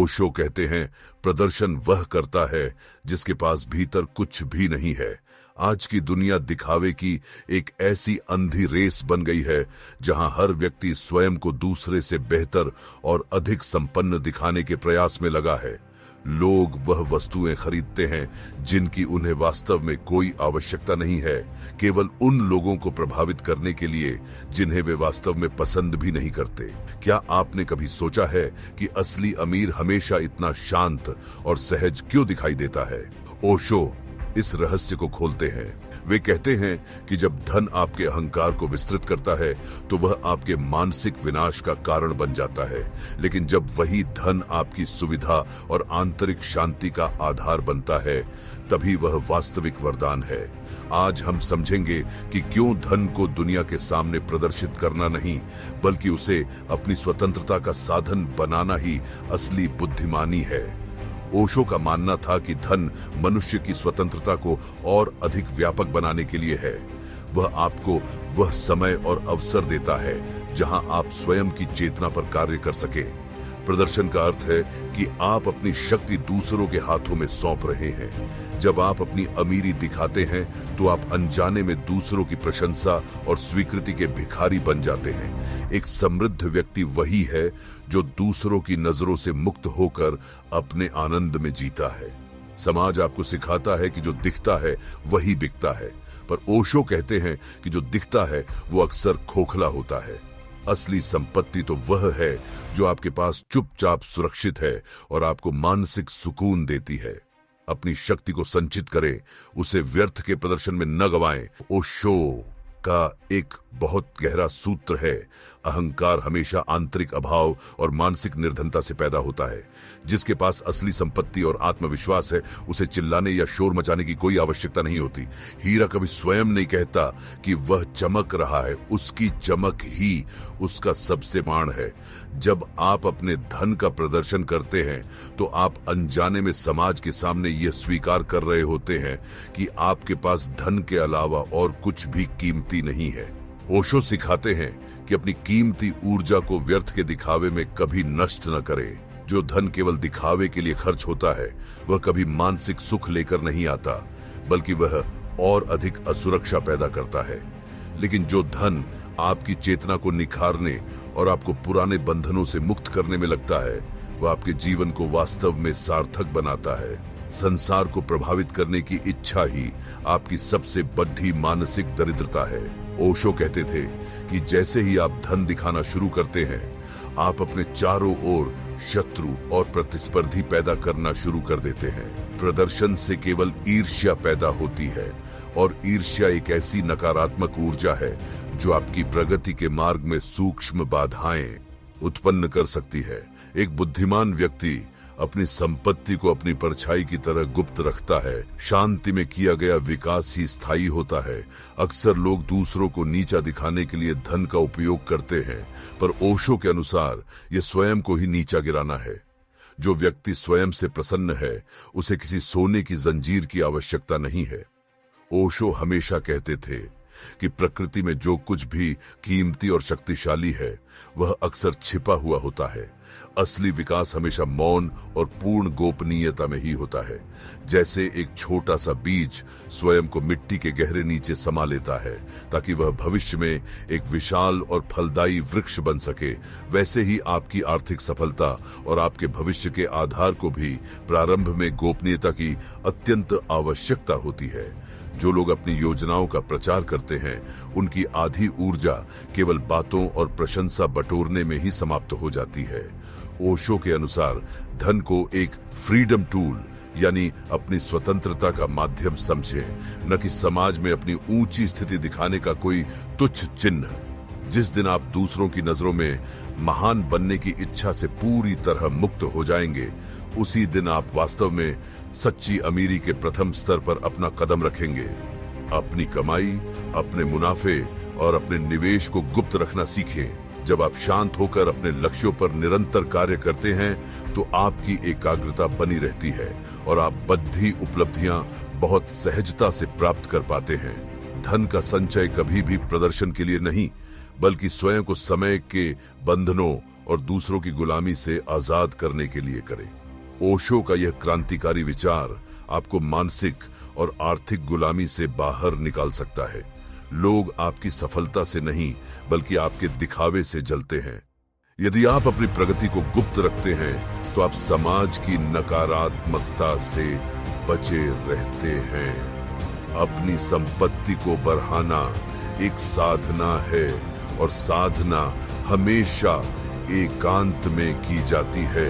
ओशो कहते हैं, प्रदर्शन वह करता है जिसके पास भीतर कुछ भी नहीं है। आज की दुनिया दिखावे की एक ऐसी अंधी रेस बन गई है जहां हर व्यक्ति स्वयं को दूसरे से बेहतर और अधिक संपन्न दिखाने के प्रयास में लगा है। लोग वह वस्तुएं खरीदते हैं जिनकी उन्हें वास्तव में कोई आवश्यकता नहीं है, केवल उन लोगों को प्रभावित करने के लिए जिन्हें वे वास्तव में पसंद भी नहीं करते। क्या आपने कभी सोचा है कि असली अमीर हमेशा इतना शांत और सहज क्यों दिखाई देता है? ओशो इस रहस्य को खोलते हैं। वे कहते हैं कि जब धन आपके अहंकार को विस्तृत करता है तो वह आपके मानसिक विनाश का कारण बन जाता है, लेकिन जब वही धन आपकी सुविधा और आंतरिक शांति का आधार बनता है तभी वह वास्तविक वरदान है। आज हम समझेंगे कि क्यों धन को दुनिया के सामने प्रदर्शित करना नहीं बल्कि उसे अपनी स्वतंत्रता का साधन बनाना ही असली बुद्धिमानी है। ओशो का मानना था कि धन मनुष्य की स्वतंत्रता को और अधिक व्यापक बनाने के लिए है। वह आपको वह समय और अवसर देता है जहां आप स्वयं की चेतना पर कार्य कर सके। प्रदर्शन का अर्थ है कि आप अपनी शक्ति दूसरों के हाथों में सौंप रहे हैं। जब आप अपनी अमीरी दिखाते हैं तो आप अनजाने में दूसरों की प्रशंसा और स्वीकृति के भिखारी बन जाते हैं। एक समृद्ध व्यक्ति वही है जो दूसरों की नजरों से मुक्त होकर अपने आनंद में जीता है। समाज आपको सिखाता है कि जो दिखता है वही बिकता है, पर ओशो कहते हैं कि जो दिखता है वो अक्सर खोखला होता है। असली संपत्ति तो वह है जो आपके पास चुपचाप सुरक्षित है और आपको मानसिक सुकून देती है। अपनी शक्ति को संचित करें, उसे व्यर्थ के प्रदर्शन में न गवाएं। ओशो का एक बहुत गहरा सूत्र है, अहंकार हमेशा आंतरिक अभाव और मानसिक निर्धनता से पैदा होता है। जिसके पास असली संपत्ति और आत्मविश्वास है उसे चिल्लाने या शोर मचाने की कोई आवश्यकता नहीं होती। हीरा कभी स्वयं नहीं कहता कि वह चमक रहा है, उसकी चमक ही उसका सबसे बाण है। जब आप अपने धन का प्रदर्शन करते हैं तो आप अनजाने में समाज के सामने यह स्वीकार कर रहे होते हैं कि आपके पास धन के अलावा और कुछ भी कीमती नहीं है। ओशो सिखाते हैं कि अपनी कीमती ऊर्जा को व्यर्थ के दिखावे में कभी नष्ट न करें। जो धन केवल दिखावे के लिए खर्च होता है वह कभी मानसिक सुख लेकर नहीं आता, बल्कि वह और अधिक असुरक्षा पैदा करता है। लेकिन जो धन आपकी चेतना को निखारने और आपको पुराने बंधनों से मुक्त करने में लगता है वह आपके जीवन को वास्तव में सार्थक बनाता है। संसार को प्रभावित करने की इच्छा ही आपकी सबसे बड़ी मानसिक दरिद्रता है। ओशो कहते थे कि जैसे ही आप धन दिखाना शुरू करते हैं आप अपने चारों ओर शत्रु और प्रतिस्पर्धी पैदा करना शुरू कर देते हैं। प्रदर्शन से केवल ईर्ष्या पैदा होती है और ईर्ष्या एक ऐसी नकारात्मक ऊर्जा है जो आपकी प्रगति के मार्ग में सूक्ष्म बाधाएं उत्पन्न कर सकती है। एक बुद्धिमान व्यक्ति अपनी संपत्ति को अपनी परछाई की तरह गुप्त रखता है। शांति में किया गया विकास ही स्थायी होता है। अक्सर लोग दूसरों को नीचा दिखाने के लिए धन का उपयोग करते हैं, पर ओशो के अनुसार यह स्वयं को ही नीचा गिराना है। जो व्यक्ति स्वयं से प्रसन्न है उसे किसी सोने की जंजीर की आवश्यकता नहीं है। ओशो हमेशा कहते थे कि प्रकृति में जो कुछ भी कीमती और शक्तिशाली है वह अक्सर छिपा हुआ होता है। असली विकास हमेशा मौन और पूर्ण गोपनीयता में ही होता है। जैसे एक छोटा सा बीज स्वयं को मिट्टी के गहरे नीचे समा लेता है ताकि वह भविष्य में एक विशाल और फलदायी वृक्ष बन सके, वैसे ही आपकी आर्थिक सफलता और आपके भविष्य के आधार को भी प्रारंभ में गोपनीयता की अत्यंत आवश्यकता होती है। जो लोग अपनी योजनाओं का प्रचार करते हैं उनकी आधी ऊर्जा केवल बातों और प्रशंसा बटोरने में ही समाप्त हो जाती है। ओशो के अनुसार धन को एक फ्रीडम टूल यानी अपनी स्वतंत्रता का माध्यम समझें, न कि समाज में अपनी ऊंची स्थिति दिखाने का कोई तुच्छ चिन्ह। जिस दिन आप दूसरों की नजरों में महान बनने की इच्छा से पूरी तरह मुक्त हो जाएंगे उसी दिन आप वास्तव में सच्ची अमीरी के प्रथम स्तर पर अपना कदम रखेंगे। अपनी कमाई, अपने मुनाफे और अपने निवेश को गुप्त रखना सीखें। जब आप शांत होकर अपने लक्ष्यों पर निरंतर कार्य करते हैं तो आपकी एकाग्रता बनी रहती है और आप बद्धी उपलब्धियां बहुत सहजता से प्राप्त कर पाते हैं। धन का संचय कभी भी प्रदर्शन के लिए नहीं बल्कि स्वयं को समय के बंधनों और दूसरों की गुलामी से आजाद करने के लिए करें। ओशो का यह क्रांतिकारी विचार आपको मानसिक और आर्थिक गुलामी से बाहर निकाल सकता है। लोग आपकी सफलता से नहीं बल्कि आपके दिखावे से जलते हैं। यदि आप अपनी प्रगति को गुप्त रखते हैं तो आप समाज की नकारात्मकता से बचे रहते हैं। अपनी संपत्ति को बढ़ाना एक साधना है और साधना हमेशा एकांत में की जाती है।